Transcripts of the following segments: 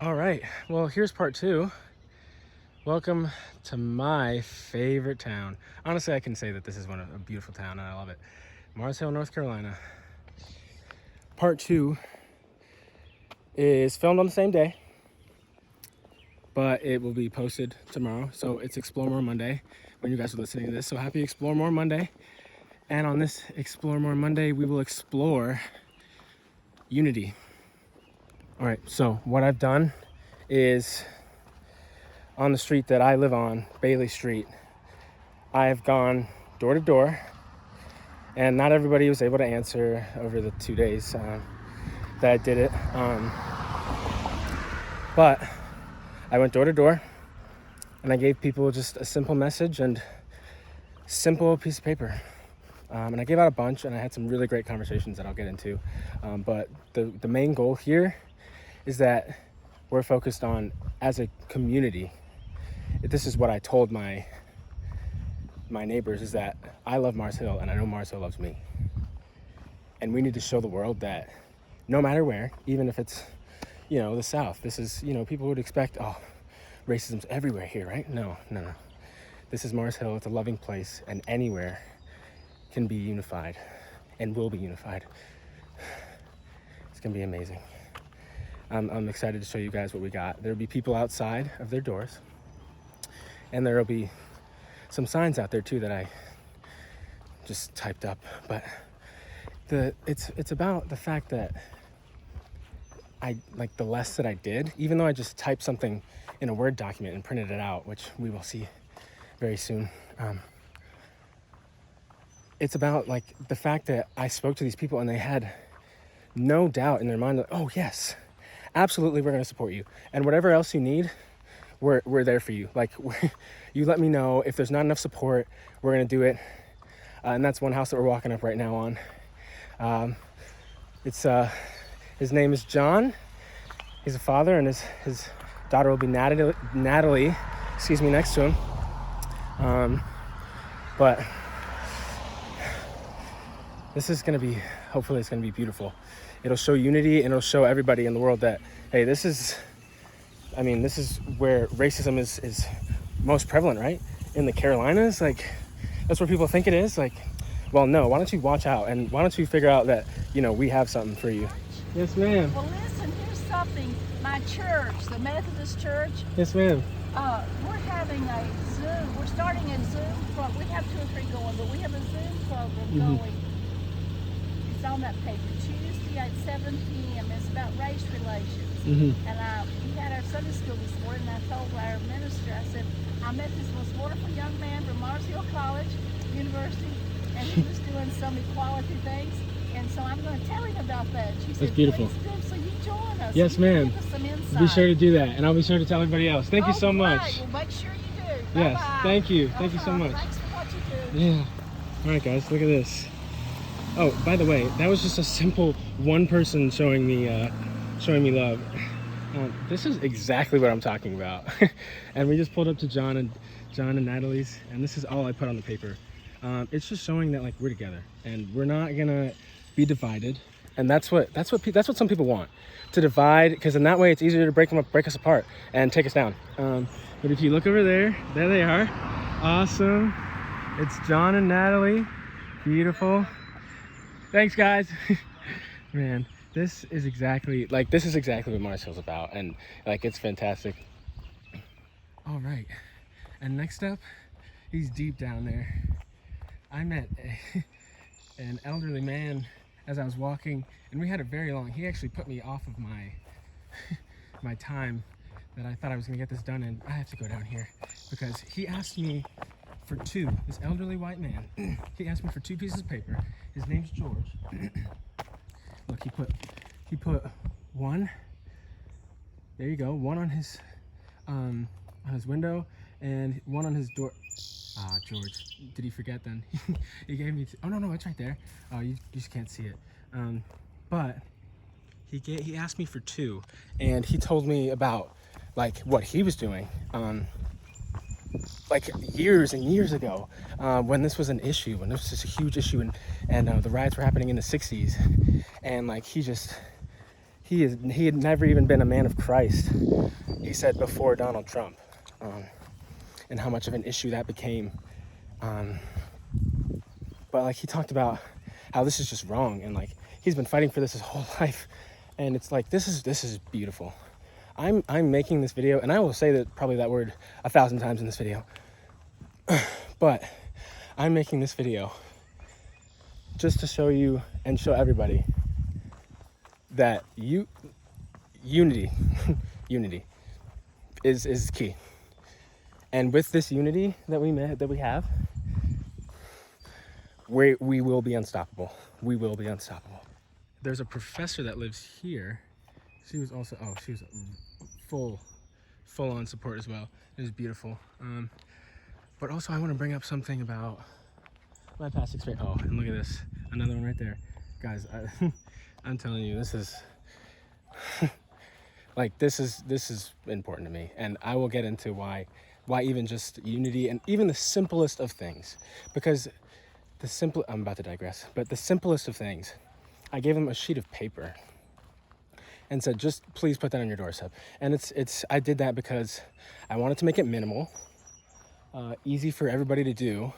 All right, well, here's part two. Welcome to my favorite town. Honestly, I can say that this is a beautiful town and I love it. Mars Hill, North Carolina. Part two is filmed on the same day, but it will be posted tomorrow. So it's Explore More Monday when you guys are listening to this. So happy Explore More Monday. And on this Explore More Monday, we will explore unity. All right, so what I've done is on the street that I live on, Bailey Street, I've gone door to door, and not everybody was able to answer over the 2 days that I did it. But I went door to door and I gave people just a simple message and simple piece of paper. And I gave out a bunch and I had some really great conversations that I'll get into. But the main goal here is that we're focused on, as a community, this is what I told my neighbors, is that I love Mars Hill and I know Mars Hill loves me. And we need to show the world that no matter where, even if it's, the South, this is, people would expect, oh, racism's everywhere here, right? No. This is Mars Hill. It's a loving place, and anywhere can be unified and will be unified. It's gonna be amazing. I'm excited to show you guys what we got. There'll be people outside of their doors, and there'll be some signs out there too that I just typed up. But it's about the fact that I like the less that I did, even though I just typed something in a Word document and printed it out, which we will see very soon. It's about like the fact that I spoke to these people and they had no doubt in their mind, like, oh yes, absolutely, we're going to support you, and whatever else you need, we're there for you. Like, you let me know if there's not enough support, we're going to do it. And that's one house that we're walking up right now on. His name is John. He's a father, and his daughter will be Natalie, next to him. But this is going to be, hopefully it's going to be beautiful. It'll show unity, and it'll show everybody in the world that, hey, this is where racism is most prevalent, right? In the Carolinas, like, that's where people think it is. Like, well, no, why don't you watch out, and why don't you figure out that, we have something for you. Yes, ma'am. Well, listen, here's something. My church, the Methodist Church. Yes, ma'am. We're having a Zoom. We're starting a Zoom program. We have 2 or 3 going, but we have a Zoom program going. It's on that paper. Tuesday at 7 p.m. It's about race relations. And we had our Sunday school this morning, and I told our minister, I said, I met this most wonderful young man from Mars Hill College, University, and he was doing some equality things. And so I'm going to tell him about that. She said, that's beautiful. Please do, so you join us. Yes, ma'am. Give us some insight. Be sure to do that, and I'll be sure to tell everybody else. Thank you so much. Right. Well, make sure you do. Yes, Bye-bye. thank you. Thank you so much. Thanks for what you do. Yeah. All right, guys, look at this. Oh, by the way, that was just a simple one person showing me love. This is exactly what I'm talking about. And we just pulled up to John and Natalie's, and this is all I put on the paper. It's just showing that, like, we're together and we're not gonna be divided. And that's what some people want, to divide, because in that way it's easier to break us apart and take us down. But if you look over there they are. Awesome. It's John and Natalie. Beautiful. Thanks, guys. Man, this is exactly what Mars Hill's about, and like, it's fantastic. All right, and next up, he's deep down there. I met an elderly man as I was walking, and we had a very long, he actually put me off of my time that I thought I was gonna get this done in. I have to go down here because he asked me for 2, this elderly white man, he asked me for 2 pieces of paper. His name's George. Look, he put 1, there you go, 1 on his window and 1 on his door. Ah, George, did he forget then? He gave me, oh no, it's right there. Oh, you just can't see it. But he asked me for 2, and he told me about, like, what he was doing, like, years and years ago, when this was an issue, when this was a huge issue, and the riots were happening in the 60s, and like, he he had never even been a man of Christ, he said, before Donald Trump, and how much of an issue that became. But like, he talked about how this is just wrong, and like, he's been fighting for this his whole life, and it's like, this is beautiful. I'm making this video, and I will say that probably that word 1,000 times in this video, but I'm making this video just to show you and show everybody that unity unity is key. And with this unity that we have, we will be unstoppable. We will be unstoppable. There's a professor that lives here. She was also, she was full on support as well. It was beautiful. But also I want to bring up something about my past experience. Oh, and look at this, another one right there, guys. I'm telling you, this is like, this is important to me, and I will get into why even just unity and even the simplest of things, because I'm about to digress, but the simplest of things, I gave them a sheet of paper and said, just please put that on your doorstep. And I did that because I wanted to make it minimal, easy for everybody to do,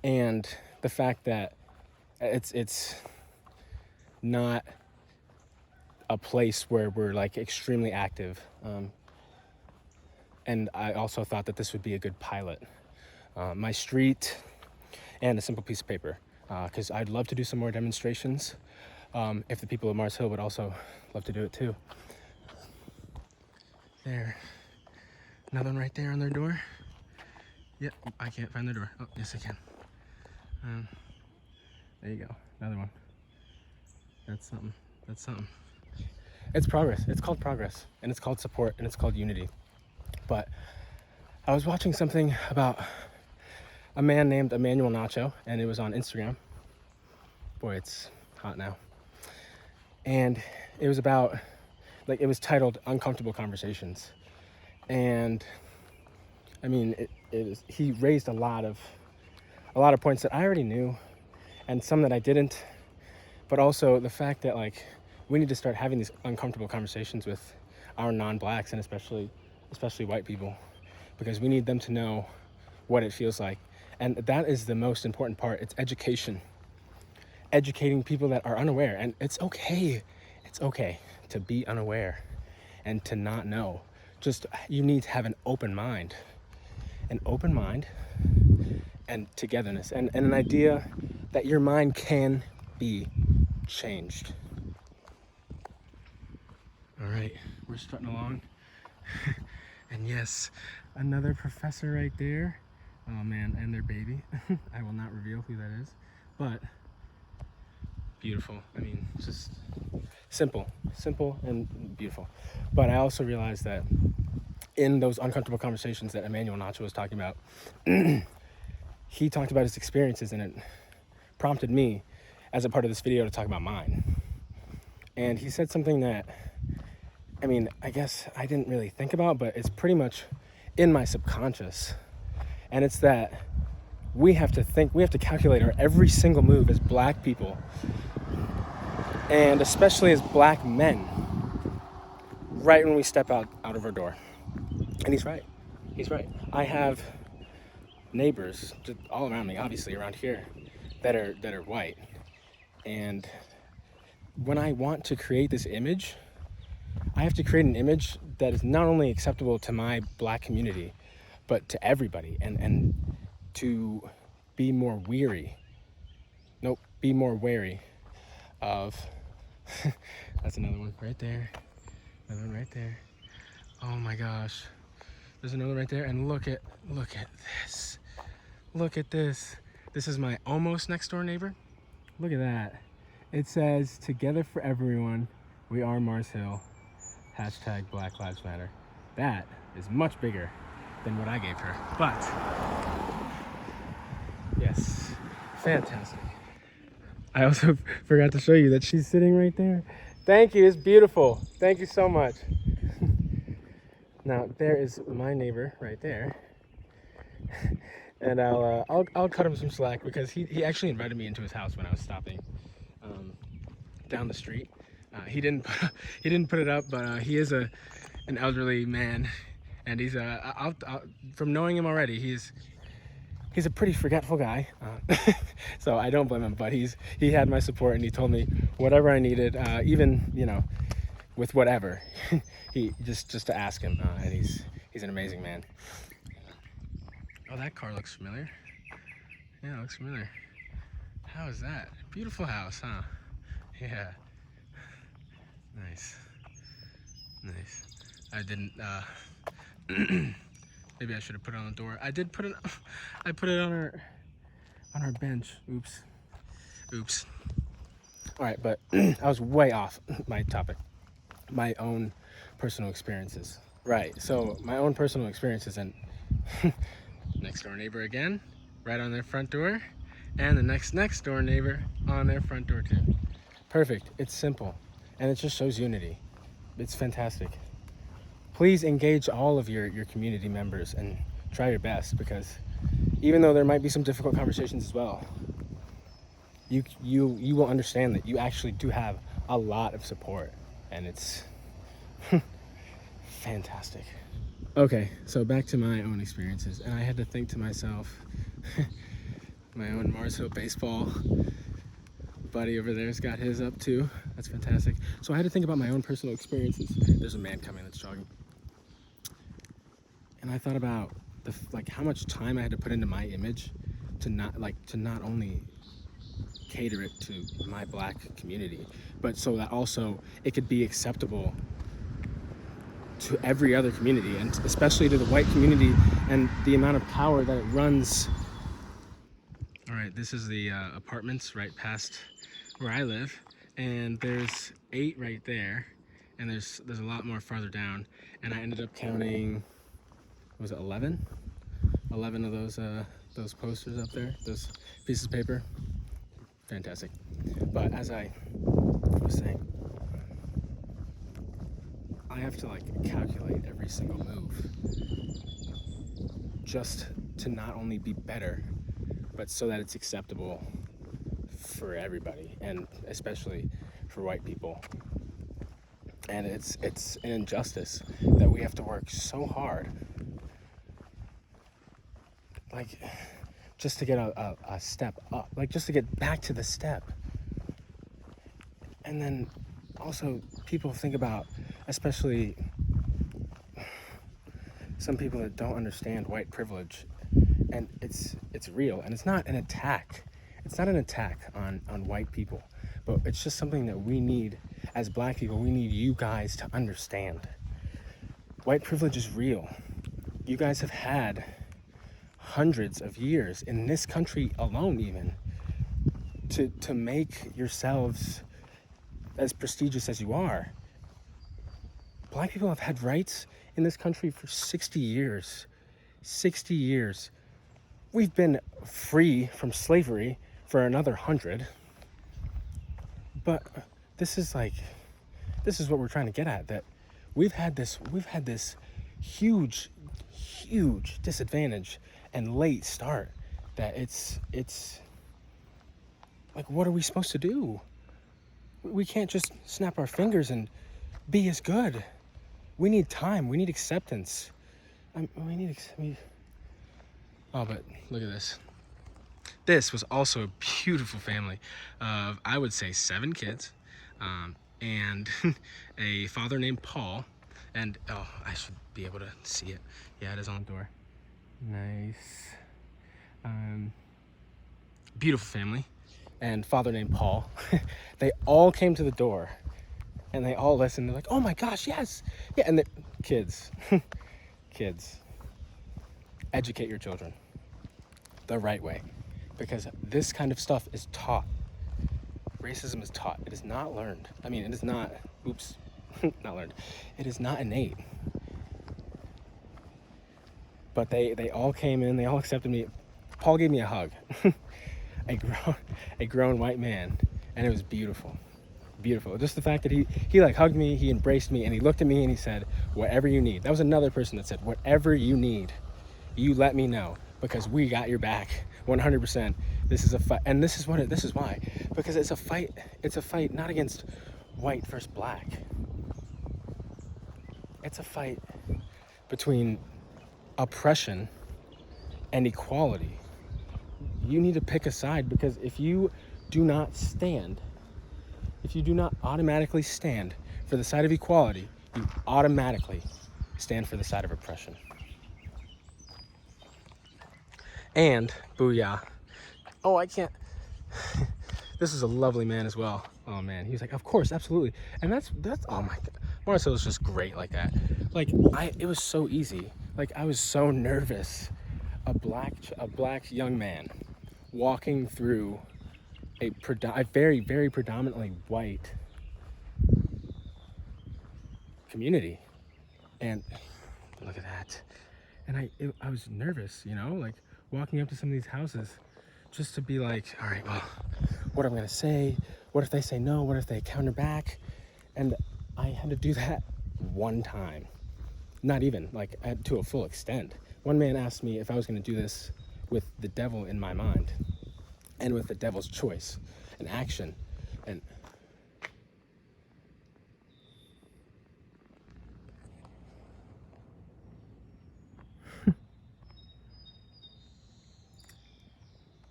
and the fact that it's not a place where we're like extremely active. And I also thought that this would be a good pilot. My street and a simple piece of paper, because I'd love to do some more demonstrations. If the people of Mars Hill would also love to do it too. There, another one right there on their door. Yep, I can't find their door. Oh, yes I can. There you go, another one. That's something. It's progress. It's called progress, and it's called support, and it's called unity. But I was watching something about a man named Emmanuel Nacho, and it was on Instagram. Boy, it's hot now. And it was about, like, it was titled Uncomfortable Conversations. And I mean, he raised a lot of points that I already knew, and some that I didn't. But also the fact that, like, we need to start having these uncomfortable conversations with our non-blacks, and especially white people, because we need them to know what it feels like. And that is the most important part. It's education. Educating people that are unaware. And it's okay to be unaware and to not know. Just, you need to have an open mind and togetherness, and an idea that your mind can be changed. All right, we're strutting along. And yes, another professor right there. Oh man, and their baby. I will not reveal who that is, but beautiful. I mean, just simple and beautiful. But I also realized that in those uncomfortable conversations that Emmanuel Nacho was talking about, he talked about his experiences, and it prompted me as a part of this video to talk about mine. And he said something that, I mean, I guess I didn't really think about, but it's pretty much in my subconscious. And it's that we have to calculate our every single move as black people, and especially as black men, right when we step out of our door. And he's right. I have neighbors just all around me, obviously around here, that are white. And when I want to create this image, I have to create an image that is not only acceptable to my black community, but to everybody, and to be more wary of that's another one right there, another one right there. Oh my gosh, there's another right there, and look at this. This is my almost next door neighbor. Look at that. It says, "Together for everyone, we are Mars Hill. Hashtag Black Lives Matter." That is much bigger than what I gave her. But yes, fantastic. I also forgot to show you that she's sitting right there. Thank you, it's beautiful. Thank you so much. Now there is my neighbor right there. And I'll cut him some slack, because he actually invited me into his house when I was stopping down the street. He didn't put it up, but he is an elderly man, and he's from knowing him already, he's a pretty forgetful guy. So I don't blame him, but he had my support, and he told me whatever I needed, even with whatever. He just to ask him, and he's an amazing man. Oh, that car looks familiar. Yeah, it looks familiar. How is that? Beautiful house, huh? Yeah. Nice. I didn't, maybe I should have put it on the door. I did put it, I put it on our bench. Oops. All right, but I was way off my topic. My own personal experiences. Right, so my own personal experiences, and next door neighbor again, right on their front door, and the next door neighbor on their front door too. Perfect. It's simple, and it just shows unity. It's fantastic. Please engage all of your community members and try your best, because even though there might be some difficult conversations as well, you will understand that you actually do have a lot of support, and it's fantastic. Okay, so back to my own experiences, and I had to think to myself, my own Marsville baseball buddy over there's got his up too. That's fantastic. So I had to think about my own personal experiences. There's a man coming that's jogging, and I thought about how much time I had to put into my image to not only cater it to my Black community, but so that also it could be acceptable to every other community, and especially to the white community, and the amount of power that it runs. All right, this is the apartments right past where I live, and there's 8 right there, and there's a lot more farther down, and I ended up counting, was it 11 of those posters up there, those pieces of paper. Fantastic. But as I was saying, I have to calculate every single move just to not only be better, but so that it's acceptable for everybody, and especially for white people. And it's an injustice that we have to work so hard, just to get a step up, just to get back to the step. And then also people think about, especially some people that don't understand white privilege, and it's real, and it's not an attack. It's not an attack on white people, but it's just something that we need as Black people. We need you guys to understand. White privilege is real. You guys have had hundreds of years in this country alone, even to make yourselves as prestigious as you are. Black people have had rights in this country for 60 years. 60 years. We've been free from slavery for another 100. But this is what we're trying to get at, that we've had this huge disadvantage and late start, that it's what are we supposed to do? We can't just snap our fingers and be as good. We need time. We need acceptance. Oh, but look at this. This was also a beautiful family of, I would say, 7 kids, and a father named Paul. And I should be able to see it. Yeah, it is on the door. Nice. Beautiful family, and father named Paul. They all came to the door, and they all listened. They're like, "Oh my gosh, yes, yeah!" And the kids, educate your children the right way, because this kind of stuff is taught. Racism is taught. It is not learned. I mean, it is not. Oops, not learned. It is not innate. But they all came in. They all accepted me. Paul gave me a hug. a grown white man, and it was beautiful. Just the fact that he hugged me, he embraced me, and he looked at me and he said, "Whatever you need." That was another person that said, "Whatever you need, you let me know, because we got your back 100%. This is a fight." And this is why, because it's a fight not against white versus black. It's a fight between oppression and equality. You need to pick a side, because if you do not automatically stand for the side of equality, you automatically stand for the side of oppression. And booyah. Oh, I can't. This is a lovely man as well. Oh man, he was like, of course, absolutely. And that's oh my god. Marcel is just great like that. Like it was so easy. Like I was so nervous. A black young man walking through a very, very predominantly white community. And look at that. And I was nervous, you know, like walking up to some of these houses just to be like, all right, well, what am I gonna say? What if they say no? What if they counter back? And I had to do that one time. Not even, like, to a full extent. One man asked me if I was gonna do this with the devil in my mind and with the devil's choice and action. And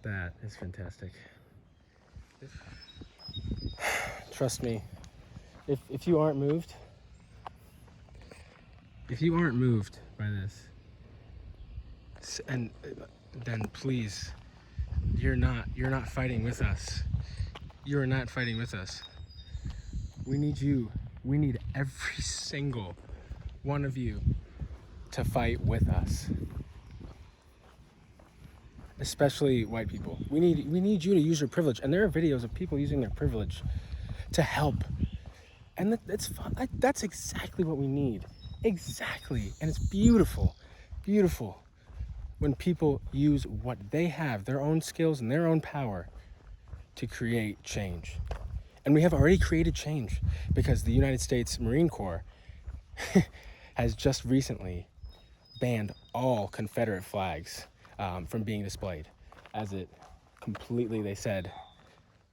that is fantastic. Trust me, if you aren't moved by this, and then please, you're not fighting with us. You are not fighting with us. We need you. We need every single one of you to fight with us. Especially white people. We need you to use your privilege. And there are videos of people using their privilege to help. And that's fun. That's exactly what we need. Exactly. And it's beautiful. Beautiful when people use what they have, their own skills and their own power, to create change. And we have already created change, because the United States Marine Corps has just recently banned all Confederate flags from being displayed, as it completely, they said,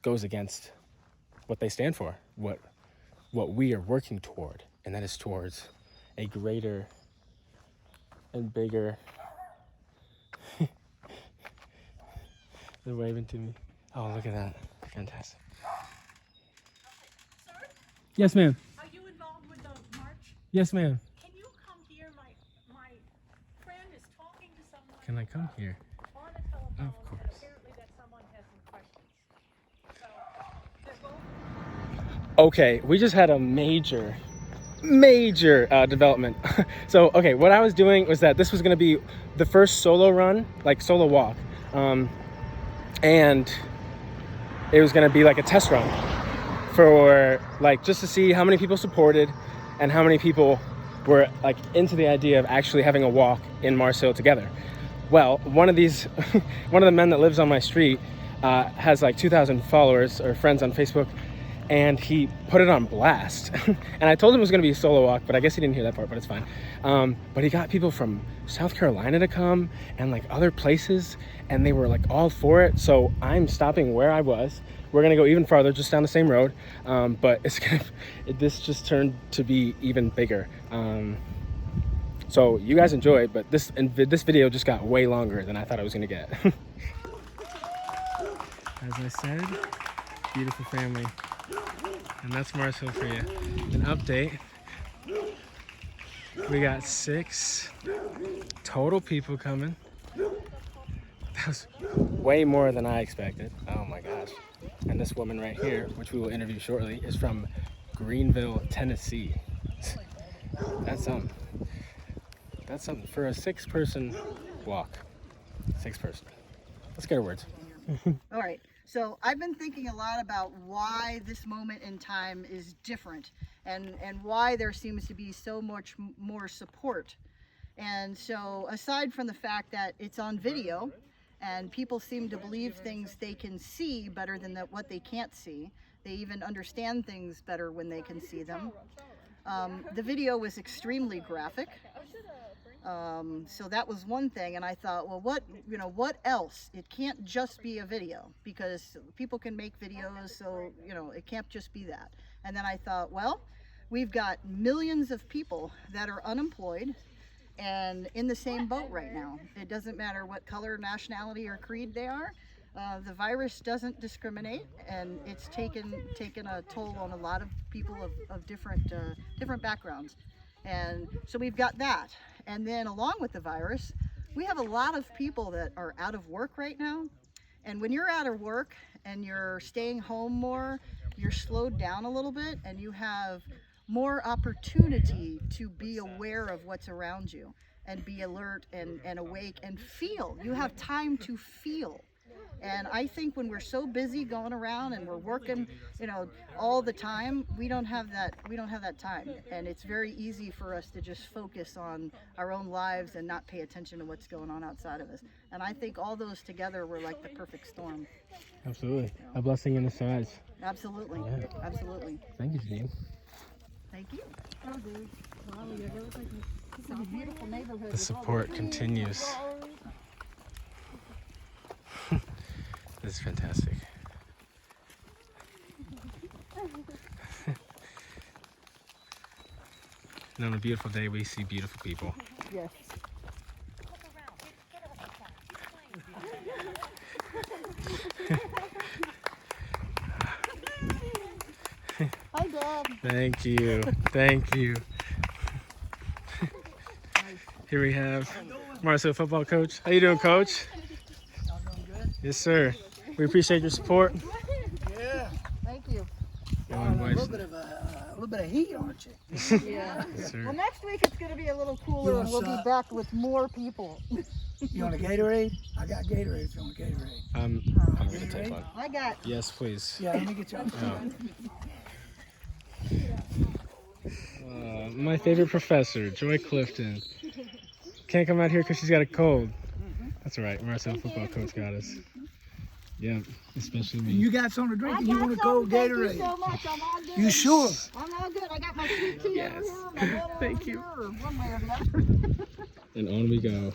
goes against what they stand for, what we are working toward, and that is towards a greater and bigger. They're waving to me. Oh, look at that. Fantastic. Sir, Yes, ma'am. are you involved with the march? Yes, ma'am. Can you come here? My friend is talking to someone Can I come here? on the telephone, Of course. and apparently that someone has some questions. So they're both. Okay, we just had a major development. So, okay, what I was doing was that this was going to be the first solo run, like solo walk. And it was going to be like a test run for like just to see how many people supported and how many people were like into the idea of actually having a walk in Marseille together. Well, one of the men that lives on my street has like 2,000 followers or friends on Facebook, and he put it on blast. And I told him it was going to be a solo walk, but I guess he didn't hear that part, but it's fine. But he got people from South Carolina to come and like other places, and they were like all for it. So I'm stopping where I was. We're going to go even farther, just down the same road. But this just turned to be even bigger. So you guys enjoy it, but this video just got way longer than I thought I was going to get. As I said, beautiful family. And that's Marcel for you. An update. We got 6 total people coming. That was way more than I expected. Oh my gosh. And this woman right here, which we will interview shortly, is from Greenville, Tennessee. That's something. That's something for a 6-person walk. 6-person. Let's get our words. All right. So I've been thinking a lot about why this moment in time is different, and why there seems to be so much more support. And so aside from the fact that it's on video and people seem to believe things they can see better than what they can't see, they even understand things better when they can see them. The video was extremely graphic. So that was one thing, and I thought, well, what else? It can't just be a video, because people can make videos, so it can't just be that. And then I thought, well, we've got millions of people that are unemployed and in the same boat right now. It doesn't matter what color, nationality, or creed they are. The virus doesn't discriminate, and it's taken a toll on a lot of people of different backgrounds. And so we've got that. And then along with the virus, we have a lot of people that are out of work right now. And when you're out of work and you're staying home more, you're slowed down a little bit, and you have more opportunity to be aware of what's around you and be alert and awake and feel. You have time to feel. And I think when we're so busy going around and we're working, all the time, we don't have that time. And it's very easy for us to just focus on our own lives and not pay attention to what's going on outside of us. And I think all those together were like the perfect storm. Absolutely. A blessing in disguise. Absolutely. Yeah. Absolutely. Thank you, Janine. Thank you. This is a beautiful neighborhood. The support continues. This is fantastic. And on a beautiful day, we see beautiful people. Yes. Hi, Dad. Thank you. Thank you. Here we have Marcel, football coach. How you doing, coach? Y'all doing good? Yes, sir. We appreciate your support. Yeah. Thank you. Your A own little voice. bit of a little bit of heat, aren't you? Yeah. Yes, sir. Well, next week it's going to be a little cooler, and we'll be Yes, back with more people. You want a Gatorade? I got Gatorade if you want a Gatorade. I'm gonna take one. I got. Yes, please. Yeah, let me get you up. My favorite professor, Joy Clifton. Can't come out here because she's got a cold. That's all right. Marcel, football coach, got us. Yeah, especially me. You got something to drink and you want a cold Thank you Gatorade? so much. I'm all good. You sure? I'm all good. I got my sweet tea Yes. over here. My water Thank over you. here, one way or another. And on we go.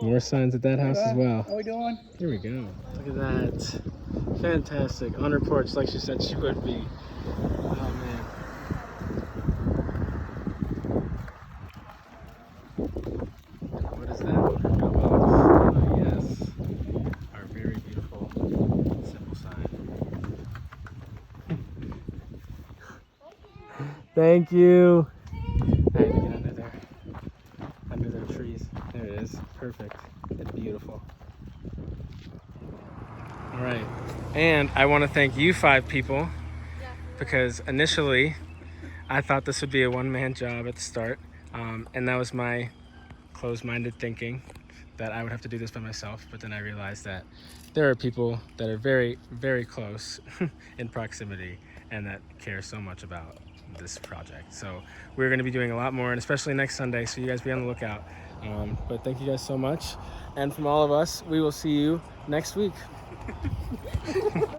More signs at that house as well. How we doing? Here we go. Look at that. Fantastic. On her porch, like she said she would be. Oh, man. What is that? Oh, yes. Our very beautiful, simple sign. Thank you. I had to get under there. Under their trees. There it is. Perfect. And beautiful. All right. And I want to thank you 5 people because initially I thought this would be a one-man job at the start. And that was my closed-minded thinking that I would have to do this by myself. But then I realized that there are people that are very, very close in proximity and that care so much about this project. So we're going to be doing a lot more, and especially next Sunday, so you guys be on the lookout. But thank you guys so much. And from all of us, we will see you next week.